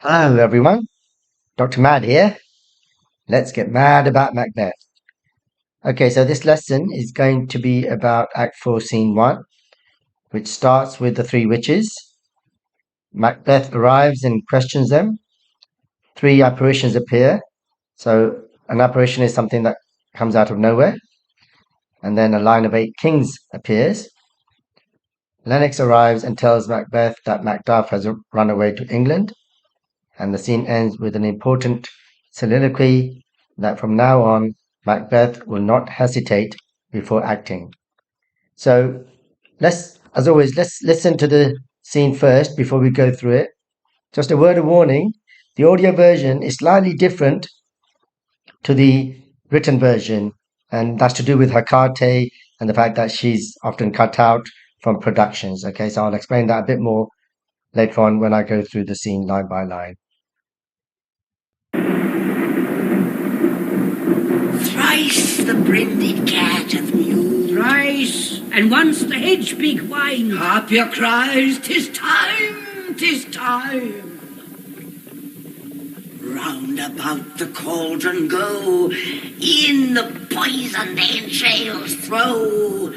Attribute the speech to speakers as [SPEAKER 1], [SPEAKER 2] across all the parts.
[SPEAKER 1] Hello, everyone. Dr. Mad here. Let's get mad about Macbeth. Okay, so this lesson is going to be about Act 4, Scene 1, which starts with the three witches. Macbeth arrives and questions them. Three apparitions appear. So, an apparition is something that comes out of nowhere. And then a line of eight kings appears. Lennox arrives and tells Macbeth that Macduff has run away to England. And the scene ends with an important soliloquy that from now on, Macbeth will not hesitate before acting. So as always, let's listen to the scene first before we go through it. Just a word of warning, the audio version is slightly different to the written version, and that's to do with her carte and the fact that she's often cut out from productions. Okay, so I'll explain that a bit more later on when I go through the scene line by line.
[SPEAKER 2] Thrice the brinded cat hath mewed.
[SPEAKER 3] Thrice, and once the hedge-pig whined.
[SPEAKER 2] Harp your cries, 'tis time, 'tis time. Round about the cauldron go, in the poisoned entrails throw.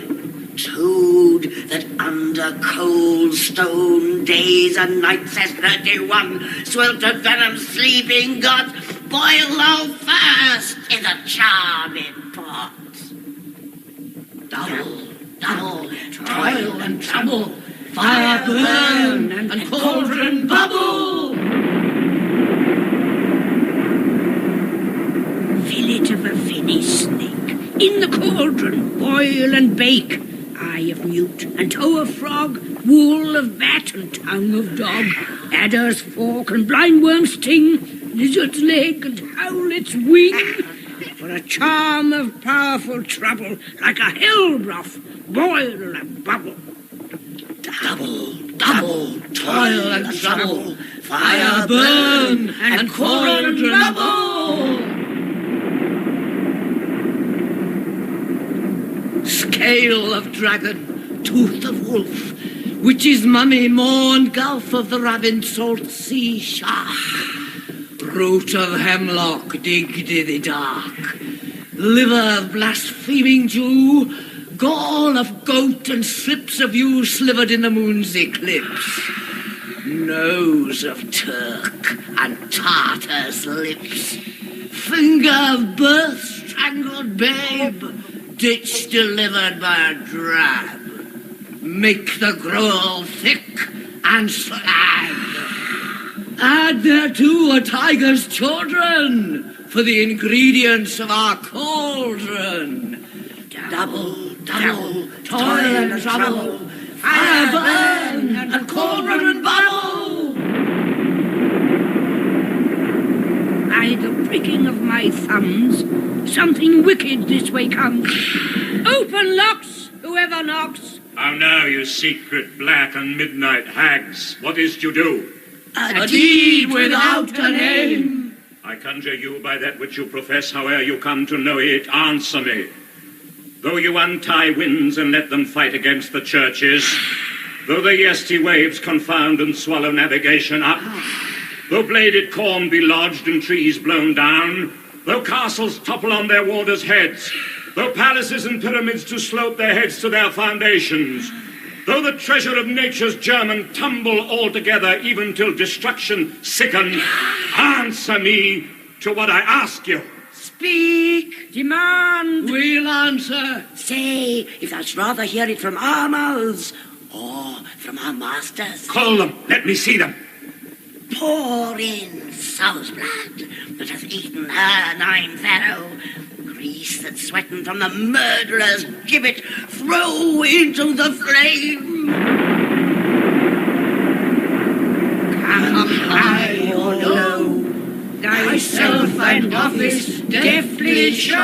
[SPEAKER 2] Toad that under cold stone days and nights has 31 sweltered venom sleeping got, boil thou first in the charming pot. Double, double, toil and trouble, fire burn and cauldron bubble.
[SPEAKER 3] Fillet of a finny snake, in the cauldron boil and bake. Eye of newt and toe of frog, wool of bat and tongue of dog, adder's fork and blindworm's sting, lizard's leg and howlet's wing. For a charm of powerful trouble, like a hell broth, boil and bubble.
[SPEAKER 2] Double, double, toil and trouble, fire burn and cauldron bubble. Scale of dragon, tooth of wolf, witch's mummy, morn gulf of the ravined salt sea shark. Root of hemlock digged in the dark, liver of blaspheming Jew, gall of goat and strips of yew slivered in the moon's eclipse. Nose of Turk and Tartar's lips, finger of birth strangled babe, ditch delivered by a drab. Make the gruel thick and slag. Add thereto a tiger's children for the ingredients of our cauldron. Double, double, toil and trouble, fire burn and cauldron bubble.
[SPEAKER 3] By the pricking of my thumbs, something wicked this way comes. Open locks, whoever knocks.
[SPEAKER 4] How now, you secret black and midnight hags, what is't you do?
[SPEAKER 2] A deed without a name.
[SPEAKER 4] I conjure you by that which you profess, howe'er you come to know it, answer me. Though you untie winds and let them fight against the churches, though the yeasty waves confound and swallow navigation up, though bladed corn be lodged and trees blown down, though castles topple on their warders' heads, though palaces and pyramids do slope their heads to their foundations, though the treasure of nature's germ tumble altogether even till destruction sicken, answer me to what I ask you.
[SPEAKER 2] Speak,
[SPEAKER 3] Demand.
[SPEAKER 2] we'll answer. Say, if thou'dst rather hear it from our mouths, or from our masters.
[SPEAKER 4] Call them, let me see them.
[SPEAKER 2] Pour in sow's blood that hath eaten her 9 farrow, grease that's sweaten from the murderer's gibbet, throw into the flame. Come high or low, thyself and office deftly show.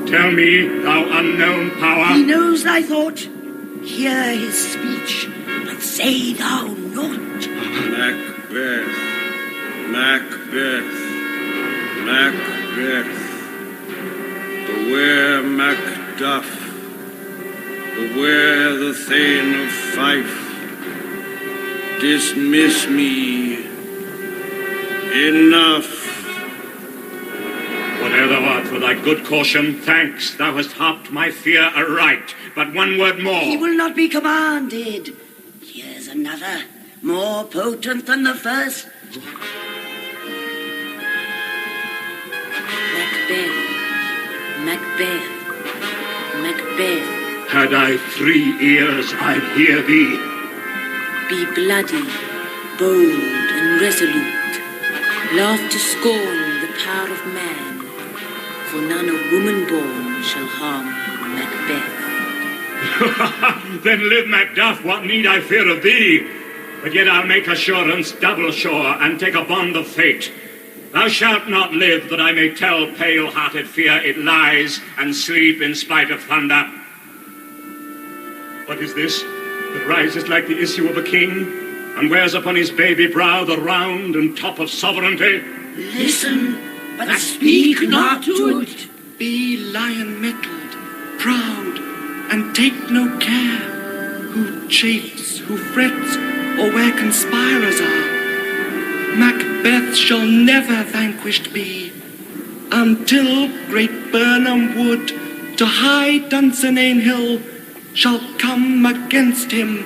[SPEAKER 4] Tell me, thou unknown power.
[SPEAKER 2] He knows thy thought. Hear his speech, but say thou naught.
[SPEAKER 5] Macbeth, Macbeth, Macbeth. Beware Macduff, Beware the Thane of Fife. Dismiss me. Enough.
[SPEAKER 4] Whate'er thou art for thy good caution, thanks. Thou hast harped my fear aright. But one word more.
[SPEAKER 2] He will not be commanded. Here's another, more potent than the first.
[SPEAKER 3] Macbeth, Macbeth, Macbeth.
[SPEAKER 4] Had I 3 ears, I'd hear thee.
[SPEAKER 3] Be bloody, bold, and resolute. Laugh to scorn the power of man, for none of woman born shall harm Macbeth.
[SPEAKER 4] Then live, Macduff, what need I fear of thee? But yet I'll make assurance double sure, and take a bond of fate. Thou shalt not live, that I may tell pale-hearted fear it lies, and sleep in spite of thunder. What is this that rises like the issue of a king, and wears upon his baby brow the round and top of sovereignty?
[SPEAKER 2] Listen, but speak not to it.
[SPEAKER 6] Be lion-mettled, proud, and take no care who chafes, who frets, or where conspirers are. Macbeth shall never vanquished be, until great Burnham Wood to high Dunsinane Hill shall come against him.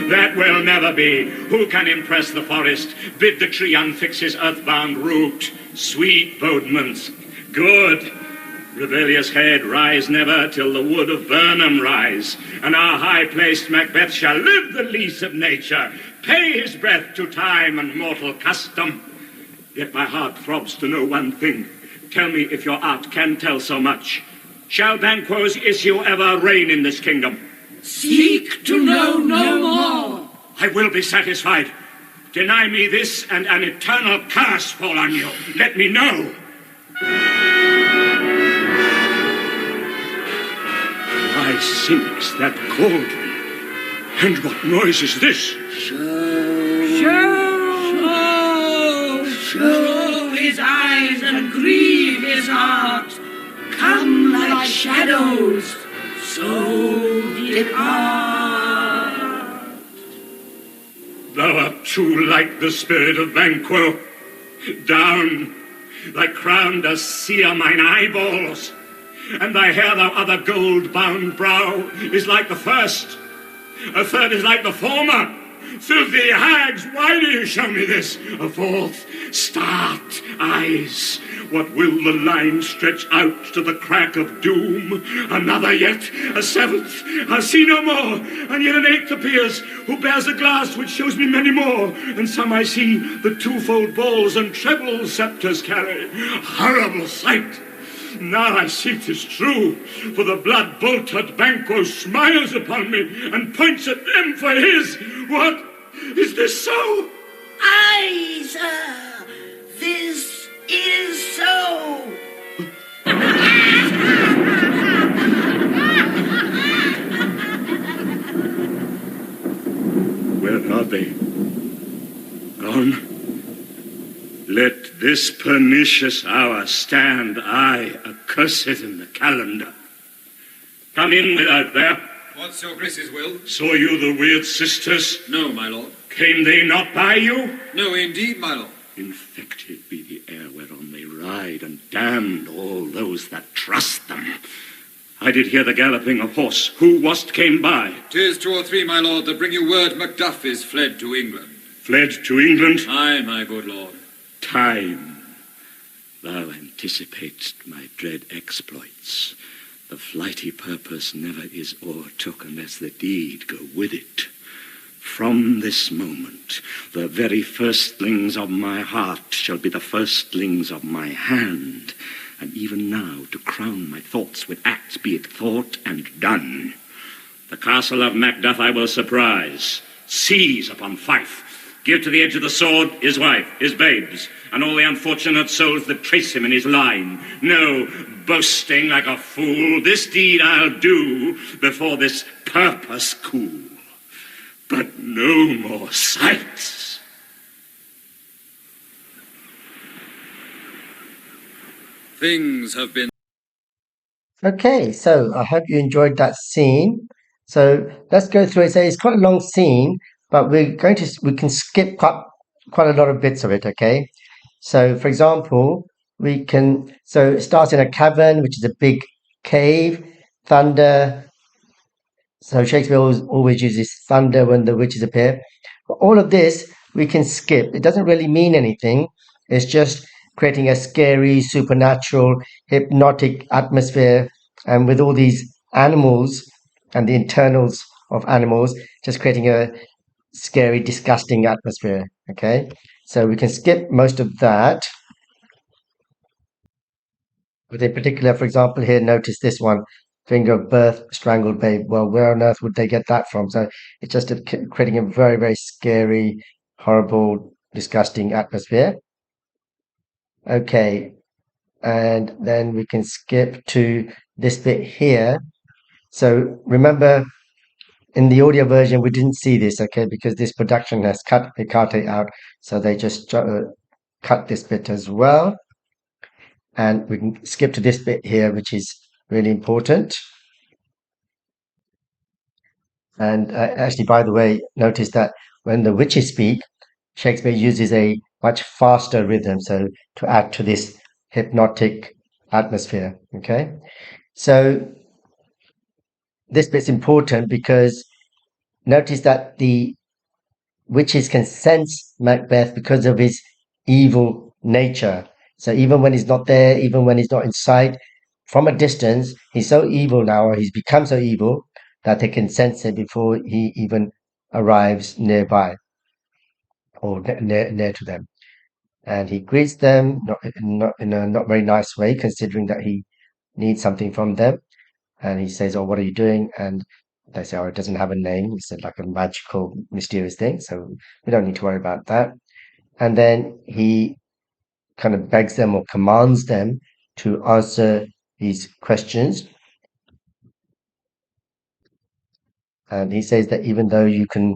[SPEAKER 4] That will never be. Who can impress the forest, bid the tree unfix his earthbound root? Sweet bodements, good. Rebellious head, rise never till the wood of Burnham rise, and our high-placed Macbeth shall live the lease of nature, pay his breath to time and mortal custom. Yet my heart throbs to know one thing. Tell me if your art can tell so much. Shall Banquo's issue ever reign in this kingdom?
[SPEAKER 2] Seek to know no more.
[SPEAKER 4] I will be satisfied. Deny me this, and an eternal curse fall on you. Let me know. Why sinks that cauldron? And what noise is this?
[SPEAKER 2] Show his eyes and grieve his heart. Come like shadows, so depart.
[SPEAKER 4] Thou art too like the spirit of Banquo. Down, thy crown does sear mine eyeballs, and thy hair, thou other gold-bound brow, is like the first. A third is like the former. Filthy hags, why do you show me this? A fourth, start eyes. What will the line stretch out to the crack of doom? Another yet, a seventh, I'll see no more. And yet an eighth appears, who bears a glass which shows me many more. And some I see the twofold balls and treble scepters carry. Horrible sight! Now I see 'tis true, for the blood-bolted Banquo smiles upon me and points at them for his. What? Is this so?
[SPEAKER 2] Aye, sir, this is so.
[SPEAKER 4] Where are they? Gone? Let this pernicious hour stand, aye, accursed in the calendar. Come in without there.
[SPEAKER 7] What's your grace's will?
[SPEAKER 4] Saw you the weird sisters?
[SPEAKER 7] No, my lord.
[SPEAKER 4] Came they not by you?
[SPEAKER 7] No, indeed, my lord.
[SPEAKER 4] Infected be the air whereon they ride, and damned all those that trust them. I did hear the galloping of horse. Who was't came by?
[SPEAKER 7] 'Tis 2 or 3, my lord, that bring you word Macduff is fled to England.
[SPEAKER 4] Fled to England?
[SPEAKER 7] Aye, my good lord.
[SPEAKER 4] Time, thou anticipatest my dread exploits. The flighty purpose never is o'ertook unless the deed go with it. From this moment, the very firstlings of my heart shall be the firstlings of my hand, and even now to crown my thoughts with acts be it thought and done. The castle of Macduff I will surprise, seize upon Fife, give to the edge of the sword his wife, his babes, and all the unfortunate souls that trace him in his line. No boasting like a fool, this deed I'll do before this purpose cool. But no more sights.
[SPEAKER 7] Things have been
[SPEAKER 1] Okay, so I hope you enjoyed that scene. So let's go through it. So it's quite a long scene, but we can skip quite a lot of bits of it. Okay, so for example, so it starts in a cavern, which is a big cave, thunder. So Shakespeare always uses thunder when the witches appear. But all of this we can skip. It doesn't really mean anything. It's just creating a scary, supernatural, hypnotic atmosphere, and with all these animals and the internals of animals, just creating a scary, disgusting atmosphere. Okay, so we can skip most of that. But in particular, for example, here, notice this one, finger of birth, strangled babe. Well, where on earth would they get that from? So it's just creating a very, very scary, horrible, disgusting atmosphere. Okay, and then we can skip to this bit here. So remember, in the audio version, we didn't see this, okay, because this production has cut Hecate out. So they just cut this bit as well. And we can skip to this bit here, which is really important. And actually, by the way, notice that when the witches speak, Shakespeare uses a much faster rhythm, so to add to this hypnotic atmosphere. Okay, so this bit's important because notice that the witches can sense Macbeth because of his evil nature. So even when he's not there, even when he's not in sight, from a distance, he's so evil now, or he's become so evil that they can sense it before he even arrives nearby or near to them. And he greets them not in a not very nice way, considering that he needs something from them. And he says, "Oh, what are you doing?" And they say, "Oh, it doesn't have a name. It's like a magical, mysterious thing. So we don't need to worry about that." And then he kind of begs them or commands them to answer these questions. And he says that even though you can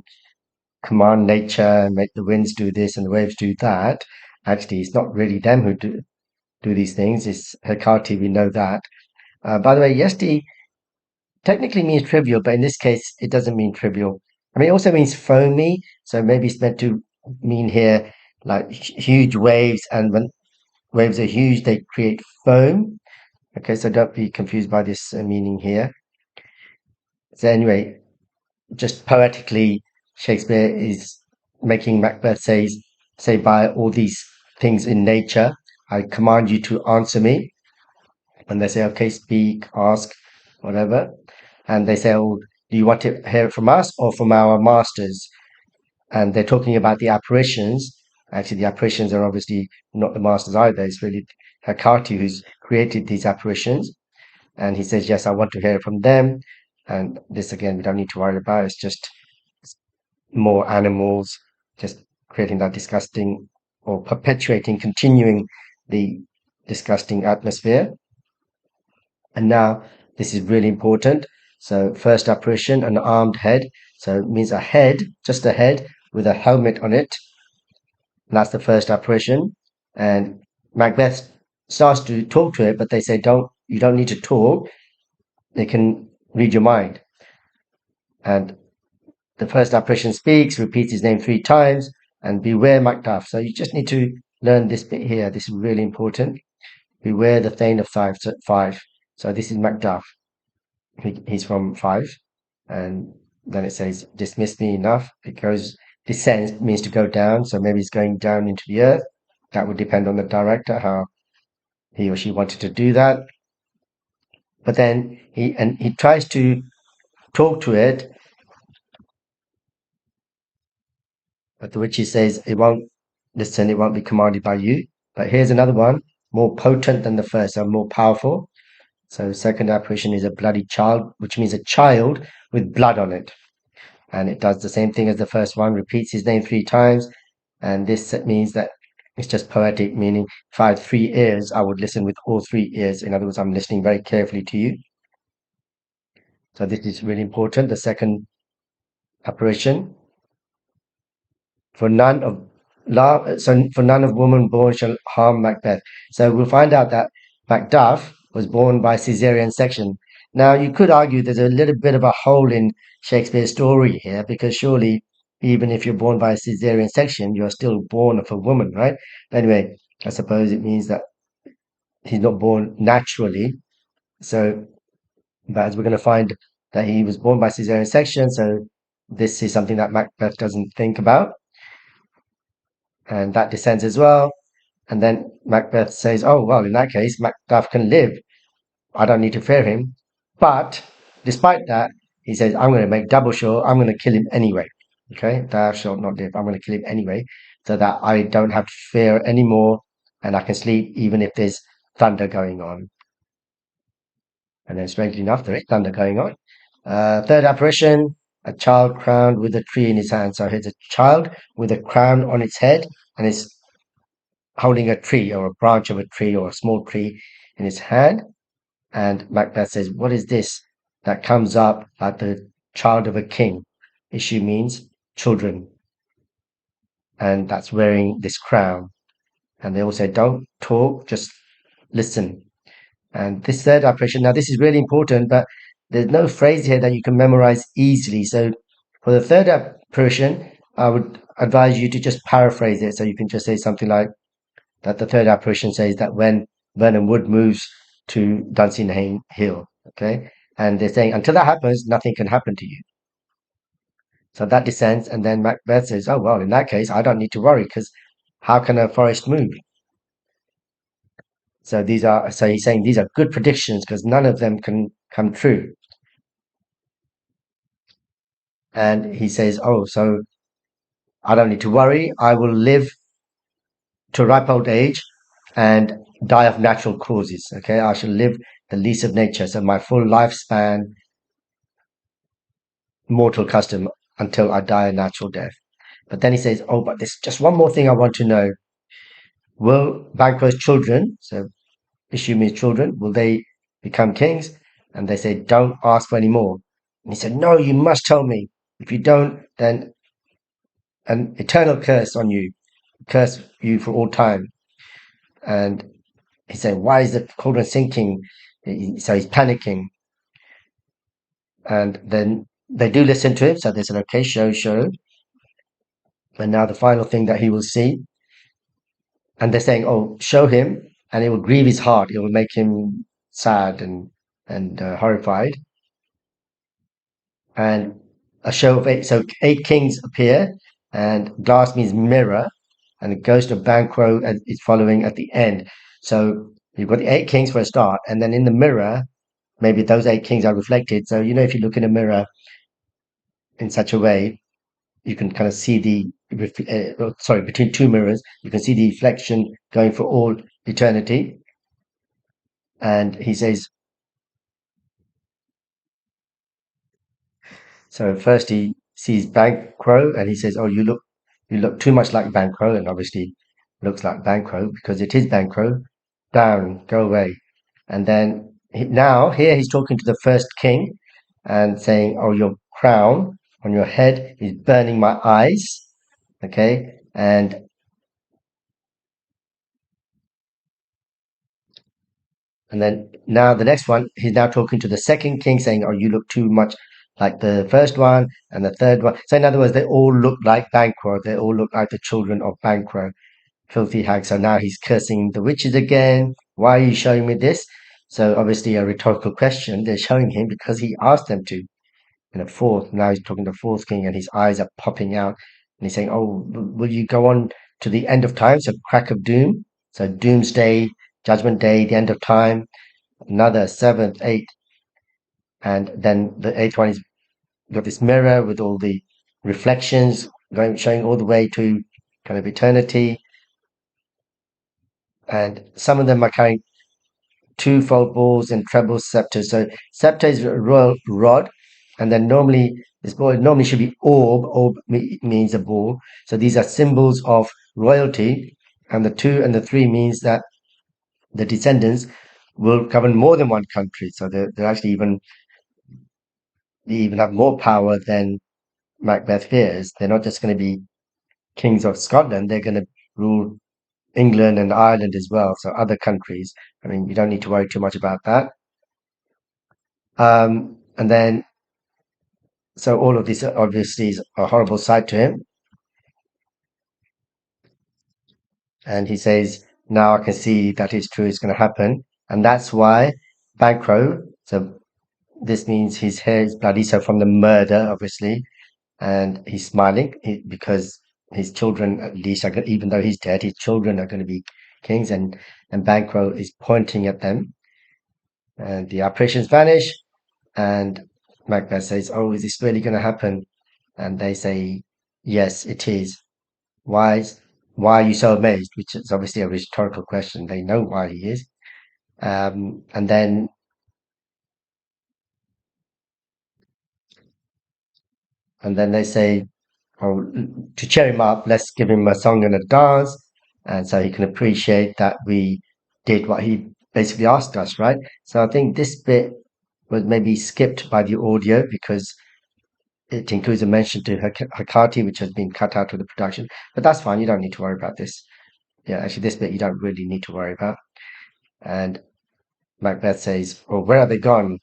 [SPEAKER 1] command nature and make the winds do this and the waves do that, actually, it's not really them who do these things. It's Hecate, we know that. By the way, Yesti technically means trivial, but in this case, it doesn't mean trivial. I mean, it also means foamy, so maybe it's meant to mean here like huge waves, and when waves are huge, they create foam. Okay, so don't be confused by this meaning here. So anyway, just poetically, Shakespeare is making Macbeth say by all these things in nature, I command you to answer me. And they say, okay, speak, ask, whatever. And they say, oh, do you want to hear it from us or from our masters? And they're talking about the apparitions. Actually, the apparitions are obviously not the masters either. It's really Hecate who's created these apparitions. And he says, yes, I want to hear it from them. And this, again, we don't need to worry about. It's just more animals, just creating that disgusting or perpetuating, continuing the disgusting atmosphere. And now this is really important. So first apparition, an armed head. So it means a head, just a head with a helmet on it. And that's the first apparition. And Macbeth starts to talk to it, but they say, you don't need to talk. They can read your mind. And the first apparition speaks, repeats his name 3 times, and beware Macduff. So you just need to learn this bit here. This is really important. Beware the Thane of Five. So this is Macduff. He's from Five. And then it says, dismiss me enough. It goes, descend means to go down. So maybe he's going down into the earth. That would depend on the director, how he or she wanted to do that. But then he tries to talk to it, but the witch says it won't listen, it won't be commanded by you. But here's another one, more potent than the first, so more powerful. So second apparition is a bloody child, which means a child with blood on it. And it does the same thing as the first one, repeats his name 3 times. And this means that it's just poetic, meaning if I had 3 ears, I would listen with all 3 ears. In other words, I'm listening very carefully to you. So this is really important. The second apparition. For none of for none of woman born shall harm Macbeth. So we'll find out that Macduff was born by caesarean section. Now, you could argue there's a little bit of a hole in Shakespeare's story here, because surely, even if you're born by a caesarean section, you're still born of a woman, right? Anyway, I suppose it means that he's not born naturally. So, but as we're going to find that he was born by caesarean section, so this is something that Macbeth doesn't think about, and that descends as well. And then Macbeth says, "Oh well, in that case, Macduff can live. I don't need to fear him." But despite that, he says, "I'm going to make double sure. I'm going to kill him anyway. Okay, thou shalt not live. I'm going to kill him anyway, so that I don't have to fear anymore, and I can sleep even if there's thunder going on." And then, strangely enough, there is thunder going on. Third apparition, a child crowned with a tree in his hand. So here's a child with a crown on its head, and it's holding a tree or a branch of a tree or a small tree in his hand. And Macbeth says, "What is this that comes up like the child of a king?" Issue means children. And that's wearing this crown. And they all say, "Don't talk, just listen." And this third apparition, now this is really important, but there's no phrase here that you can memorize easily. So for the third apparition, I would advise you to just paraphrase it. So you can just say something like that the third apparition says that when Vernon Wood moves to Dunsinane Hill, okay? And they're saying until that happens, nothing can happen to you. So that descends, and then Macbeth says, "Oh, well, in that case, I don't need to worry, because how can a forest move?" So he's saying these are good predictions because none of them can come true. And he says, "Oh, so I don't need to worry. I will live to ripe old age and die of natural causes. Okay, I shall live the lease of nature. So my full lifespan, mortal custom, until I die a natural death." But then he says, "Oh, but there's just one more thing I want to know. Will Banquo's children, so issue means children, will they become kings?" And they say, "Don't ask for any more." And he said, "No, you must tell me. If you don't, then an eternal curse on you, curse you for all time." And he said, "Why is the cauldron sinking?" So he's panicking. And then they do listen to him. So they said, "Okay, show." And now the final thing that he will see. And they're saying, "Oh, show him, and it will grieve his heart. It will make him sad and horrified." And a show of eight. So 8 kings appear, and glass means mirror, and the ghost of Banquo is following at the end. So you've got the 8 kings for a start, and then in the mirror, maybe those 8 kings are reflected. So if you look in a mirror in such a way, you can kind of see between two mirrors, you can see the reflection going for all eternity. And he says, so first he sees Banquo, and he says, "Oh, you look too much like Banquo," and obviously looks like Banquo because it is Banquo. "Down, go away." And then now here he's talking to the first king and saying, "Oh, your crown on your head is burning my eyes." Okay, and then now the next one, he's now talking to the second king, saying, "Oh, you look too much like the first one and the third one." So in other words, they all look like Banquo. They all look like the children of Banquo, filthy hag. So now he's cursing the witches again. "Why are you showing me this?" So obviously a rhetorical question. They're showing him because he asked them to. And a fourth, now he's talking to the fourth king, and his eyes are popping out. And he's saying, "Oh, will you go on to the end of time?" So crack of doom. So doomsday, judgment day, the end of time, another seventh, eighth, and then the eighth one is got this mirror with all the reflections going showing all the way to kind of eternity. And some of them are carrying twofold balls and treble scepters. So scepter is a royal rod, and then normally this ball normally should be orb. Orb means a ball. So these are symbols of royalty, and the 2 and the 3 means that the descendants will govern more than one country. So they're actually they even have more power than Macbeth fears. They're not just going to be kings of Scotland. They're going to rule England and Ireland as well, so other countries. I mean, you don't need to worry too much about that. And then, so all of this obviously is a horrible sight to him. And he says, now I can see that is true, it's going to happen. And that's why Banquo, so this means his hair is bloody, so from the murder, obviously, and he's smiling because his children, at least, even though he's dead, his children are going to be kings, and Banquo is pointing at them, and the apparitions vanish, and Macbeth says, "Oh, is this really going to happen?" And they say, "Yes, it is." Why? Why are you so amazed? Which is obviously a rhetorical question. They know why he is. And then they say, "Oh, to cheer him up, let's give him a song and a dance, and so he can appreciate that we did what he basically asked us, right?" So I think this bit was maybe skipped by the audio because it includes a mention to Hecate, which has been cut out of the production. But that's fine. You don't need to worry about this. Yeah, actually, this bit you don't really need to worry about. And Macbeth says, "Oh, where are they gone?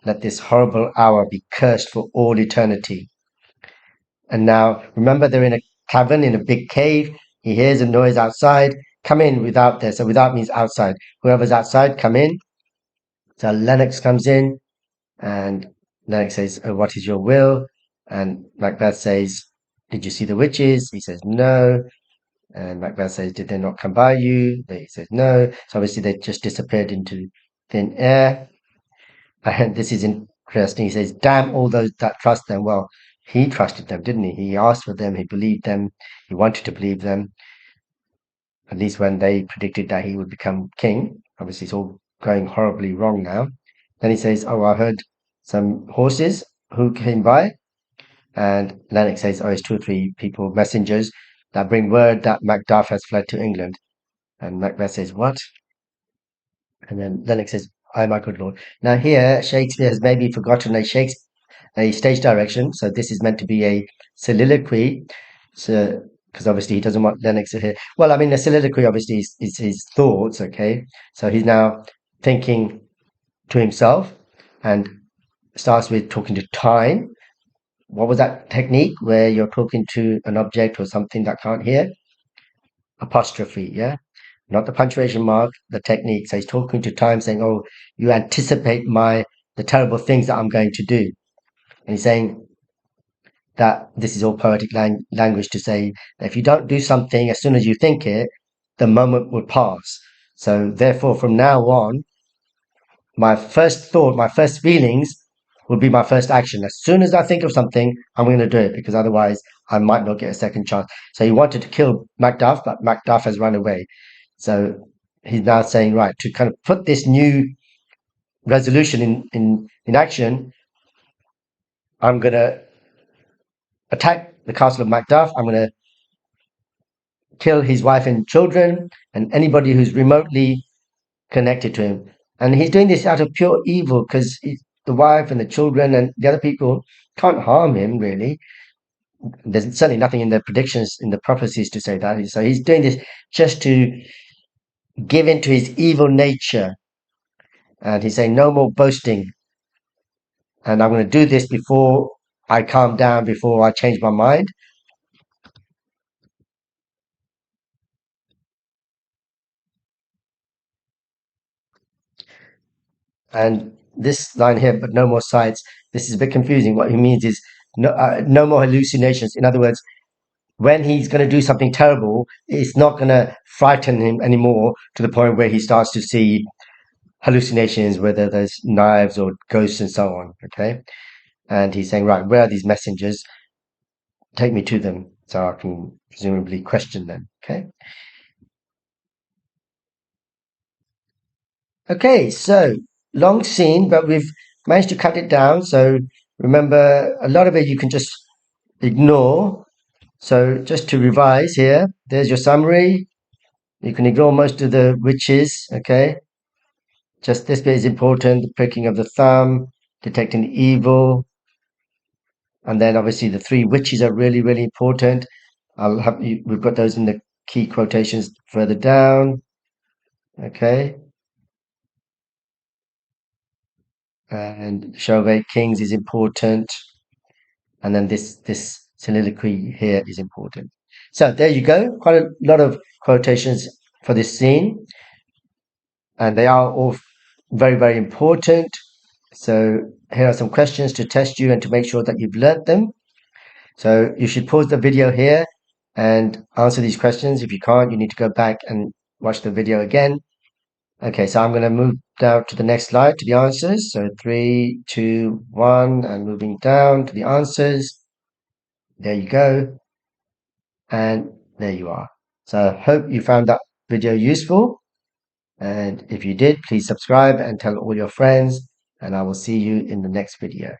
[SPEAKER 1] Let this horrible hour be cursed for all eternity." And now, remember, they're in a cavern, in a big cave. He hears a noise outside. Come in without there. So without means outside. Whoever's outside, come in. So Lennox comes in, and Lennox says, "Oh, what is your will?" And Macbeth says, "Did you see the witches?" He says, "No." And Macbeth says, "Did they not come by you?" He says, "No." So obviously they just disappeared into thin air. And this is interesting. He says, "Damn all those that trust them." Well, he trusted them, didn't he? He asked for them, he believed them, he wanted to believe them, at least when they predicted that he would become king. Obviously, it's all going horribly wrong now. Then he says, "Oh, I heard some horses who came by." And Lennox says, "Oh, it's two or three people, messengers, that bring word that Macduff has fled to England." And Macbeth says, "What?" And then Lennox says, "Oh, my good lord." Now, here, Shakespeare has maybe forgotten a stage direction. So this is meant to be a soliloquy. So, because obviously he doesn't want Lennox to hear. Well, I mean, a soliloquy obviously is his thoughts. Okay, so he's now thinking to himself, and starts with talking to time. What was that technique where you're talking to an object or something that can't hear? Apostrophe, yeah, not the punctuation mark. The technique. So he's talking to time, saying, "Oh, you anticipate the terrible things that I'm going to do." And he's saying that this is all poetic language to say that if you don't do something as soon as you think it, the moment will pass. So therefore, from now on, my first thought, my first feelings will be my first action. As soon as I think of something, I'm going to do it because otherwise I might not get a second chance. So he wanted to kill Macduff, but Macduff has run away. So he's now saying, right, to kind of put this new resolution in action, I'm going to attack the castle of Macduff. I'm going to kill his wife and children and anybody who's remotely connected to him. And he's doing this out of pure evil because the wife and the children and the other people can't harm him, really. There's certainly nothing in the predictions, in the prophecies to say that. So he's doing this just to give into his evil nature. And he's saying, "No more boasting. And I'm going to do this before I calm down, before I change my mind." And this line here, "but no more sights," this is a bit confusing. What he means is no more hallucinations. In other words, when he's going to do something terrible, it's not going to frighten him anymore to the point where he starts to see hallucinations, whether there's knives or ghosts and so on. Okay. And he's saying, right, where are these messengers? Take me to them so I can presumably question them. Okay. Okay. So long scene, but we've managed to cut it down. So remember, a lot of it you can just ignore. So just to revise here, there's your summary. You can ignore most of the witches, okay? Just this bit is important, the pricking of the thumb, detecting the evil, and then obviously the three witches are really, really important. We've got those in the key quotations further down. Okay. And show of eight kings is important. And then this soliloquy here is important. So there you go. Quite a lot of quotations for this scene. And they are all very, very important. So here are some questions to test you and to make sure that you've learnt them. So you should pause the video here and answer these questions. If you can't, you need to go back and watch the video again. Okay, so I'm going to move down to the next slide to the answers. So 3, 2, 1, and moving down to the answers. There you go. And there you are. So I hope you found that video useful. And if you did, please subscribe and tell all your friends. And I will see you in the next video.